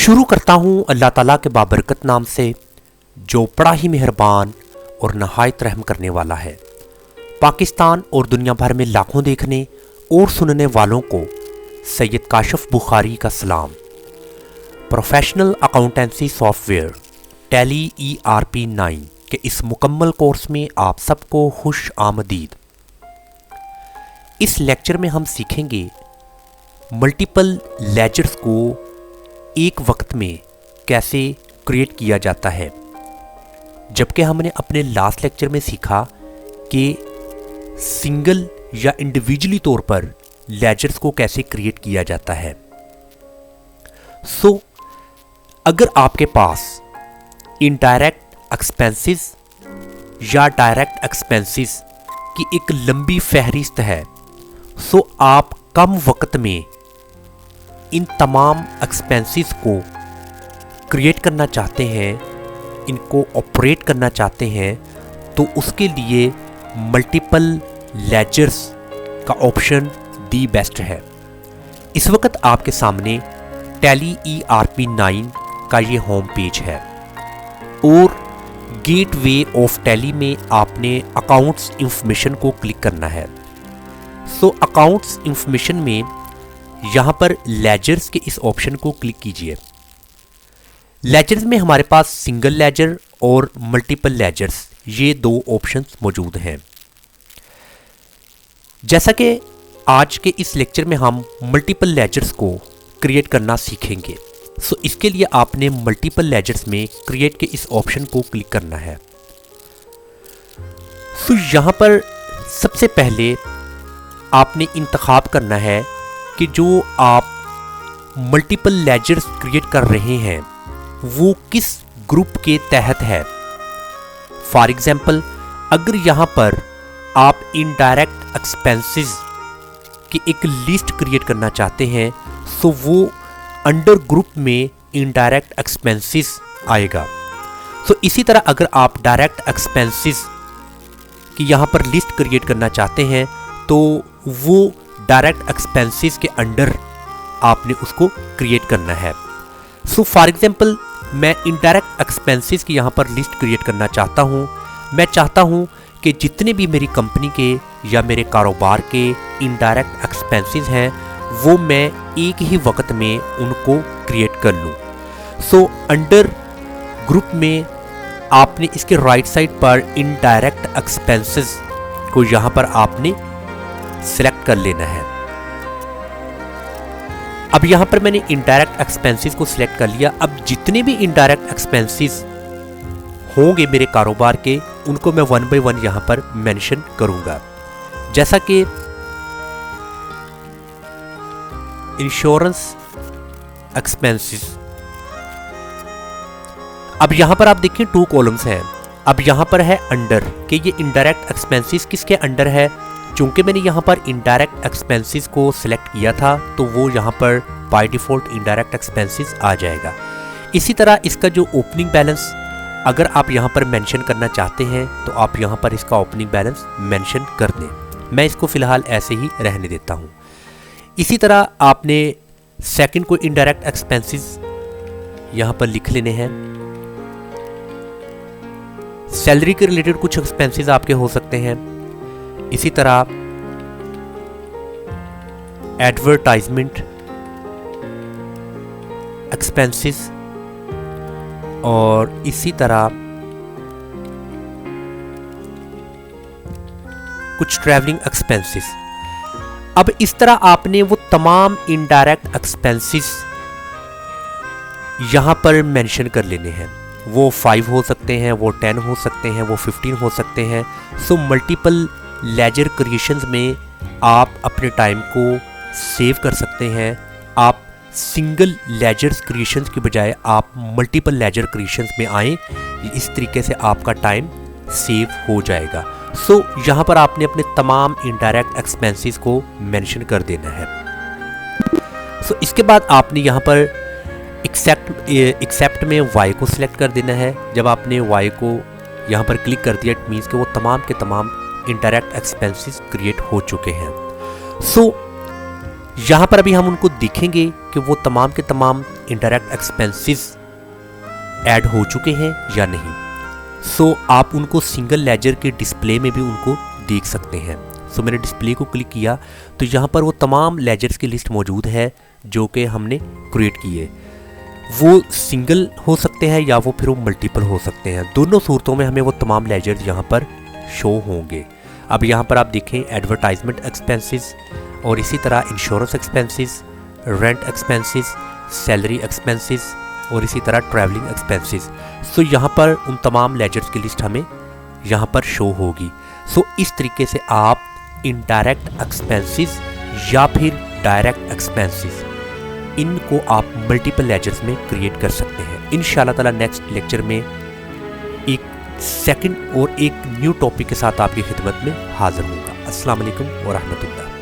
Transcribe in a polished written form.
शुरू करता हूँ अल्लाह ताला के बाबरकत नाम से, जो बड़ा ही मेहरबान और नहायत रहम करने वाला है। पाकिस्तान और दुनिया भर में लाखों देखने और सुनने वालों को सैयद काशिफ बुखारी का सलाम। Professional accountancy software tally ERP 9 के इस मुकम्मल कोर्स में आप सबको खुश आमदीद। इस लेक्चर में हम सीखेंगे मल्टीपल लेजर्स को एक वक्त में कैसे क्रिएट किया जाता है, जबकि हमने अपने लास्ट लेक्चर में सीखा कि सिंगल या इंडिविजुअली तौर पर लेजर्स को कैसे क्रिएट किया जाता है। अगर आपके पास इनडायरेक्ट एक्सपेंसेस या डायरेक्ट एक्सपेंसेस की एक लंबी फहरिस्त है, आप कम वक्त में इन तमाम एक्सपेंसेस को क्रिएट करना चाहते हैं, इनको ऑपरेट करना चाहते हैं, तो उसके लिए मल्टीपल लेजर्स का ऑप्शन दी बेस्ट है। इस वक्त आपके सामने टैली ERP 9 का ये होम पेज है और गेटवे ऑफ टैली में आपने अकाउंट्स इंफॉर्मेशन को क्लिक करना है। अकाउंट्स इंफॉर्मेशन में यहाँ पर लेजर्स के इस ऑप्शन को क्लिक कीजिए। लेजर्स में हमारे पास सिंगल लेजर और मल्टीपल लेजर्स, ये दो ऑप्शंस मौजूद हैं। जैसा कि आज के इस लेक्चर में हम मल्टीपल लेजर्स को क्रिएट करना सीखेंगे, इसके लिए आपने मल्टीपल लेजर्स में क्रिएट के इस ऑप्शन को क्लिक करना है। यहाँ पर सबसे पहले आपने इंतखाब करना है कि जो आप मल्टीपल लेजर्स क्रिएट कर रहे हैं वो किस ग्रुप के तहत है। फॉर एग्जाम्पल, अगर यहाँ पर आप इनडायरेक्ट एक्सपेंसेस की एक लिस्ट क्रिएट करना चाहते हैं, वो अंडर ग्रुप में इनडायरेक्ट एक्सपेंसेस आएगा। इसी तरह अगर आप डायरेक्ट एक्सपेंसेस की यहाँ पर लिस्ट क्रिएट करना चाहते हैं, तो वो डायरेक्ट एक्सपेंसेस के अंडर आपने उसको क्रिएट करना है। फॉर एग्जांपल, मैं इनडायरेक्ट एक्सपेंसेस की यहाँ पर लिस्ट क्रिएट करना चाहता हूँ। मैं चाहता हूँ कि जितने भी मेरी कंपनी के या मेरे कारोबार के इनडायरेक्ट एक्सपेंसेस हैं, वो मैं एक ही वक्त में उनको क्रिएट कर लूँ। अंडर ग्रुप में आपने इसके राइट साइड पर इनडायरेक्ट एक्सपेंसेस को यहाँ पर आपने सिलेक्ट कर लेना है। अब यहां पर मैंने इनडायरेक्ट एक्सपेंसेस को सिलेक्ट कर लिया। अब जितने भी इनडायरेक्ट एक्सपेंसेस होंगे मेरे कारोबार के, उनको मैं वन बाय वन यहां पर मेंशन करूंगा। जैसा कि इंश्योरेंस एक्सपेंसेस, अब यहां पर आप देखिए 2 कॉलम्स हैं। अब यहां पर है अंडर कि ये इनडायरेक्ट एक्सपेंसेस किसके अंडर है। चूंकि मैंने यहाँ पर इनडायरेक्ट एक्सपेंसेस को सिलेक्ट किया था, तो वो यहाँ पर बाय डिफ़ॉल्ट इनडायरेक्ट एक्सपेंसेस आ जाएगा। इसी तरह इसका जो ओपनिंग बैलेंस अगर आप यहाँ पर मेंशन करना चाहते हैं, तो आप यहाँ पर इसका ओपनिंग बैलेंस मेंशन कर दें। मैं इसको फ़िलहाल ऐसे ही रहने देता हूँ। इसी तरह आपने सेकंड को इनडायरेक्ट एक्सपेंसेस यहाँ पर लिख लेने हैं। सैलरी के रिलेटेड कुछ एक्सपेंसेस आपके हो सकते हैं। इसी तरह एडवर्टाइजमेंट एक्सपेंसेस और इसी तरह कुछ ट्रैवलिंग एक्सपेंसेस। अब इस तरह आपने वो तमाम इनडायरेक्ट एक्सपेंसेस यहां पर मेंशन कर लेने हैं। वो 5 हो सकते हैं, वो 10 हो सकते हैं, वो 15 हो सकते हैं। मल्टीपल लेजर क्रिएशंस में आप अपने टाइम को सेव कर सकते हैं। आप सिंगल लेजर्स क्रिएशंस के बजाय आप मल्टीपल लेजर क्रिएशंस में आएँ, इस तरीके से आपका टाइम सेव हो जाएगा। यहाँ पर आपने अपने तमाम इनडायरेक्ट एक्सपेंसेस को मेंशन कर देना है। इसके बाद आपने यहाँ पर एक्सेप्ट में Y को सिलेक्ट कर देना है। जब आपने Y को यहाँ पर क्लिक कर दिया, इट मीन्स कि वो तमाम के तमाम इनडायरेक्ट एक्सपेंसेस क्रिएट हो चुके हैं। यहाँ पर अभी हम उनको देखेंगे कि वो तमाम के तमाम इनडायरेक्ट एक्सपेंसेस ऐड हो चुके हैं या नहीं। सो आप उनको सिंगल लेजर के डिस्प्ले में भी उनको देख सकते हैं। सो मैंने डिस्प्ले को क्लिक किया तो यहाँ पर वो तमाम लेजर्स की लिस्ट मौजूद है जो कि हमने क्रिएट किए। वो सिंगल हो सकते हैं या वो फिर वो मल्टीपल हो सकते हैं। दोनों सूरतों में हमें वो तमाम लेजर्स यहाँ पर शो होंगे। अब यहाँ पर आप देखें एडवर्टाइजमेंट एक्सपेंसेस और इसी तरह insurance expenses, rent expenses, salary expenses और इसी तरह ट्रैवलिंग एक्सपेंसेस। सो यहाँ पर उन तमाम लेजर्स की लिस्ट हमें यहाँ पर शो होगी। सो इस तरीके से आप इनडायरेक्ट एक्सपेंसेस या फिर डायरेक्ट एक्सपेंसेस इनको आप मल्टीपल लेजर्स में क्रिएट कर सकते हैं। इंशाल्लाह ताला नेक्स्ट लेक्चर में एक सेकंड और एक न्यू टॉपिक के साथ आपकी खिदमत में हाजिर होगा। अस्सलाम वालेकुम व रहमतुल्लाह।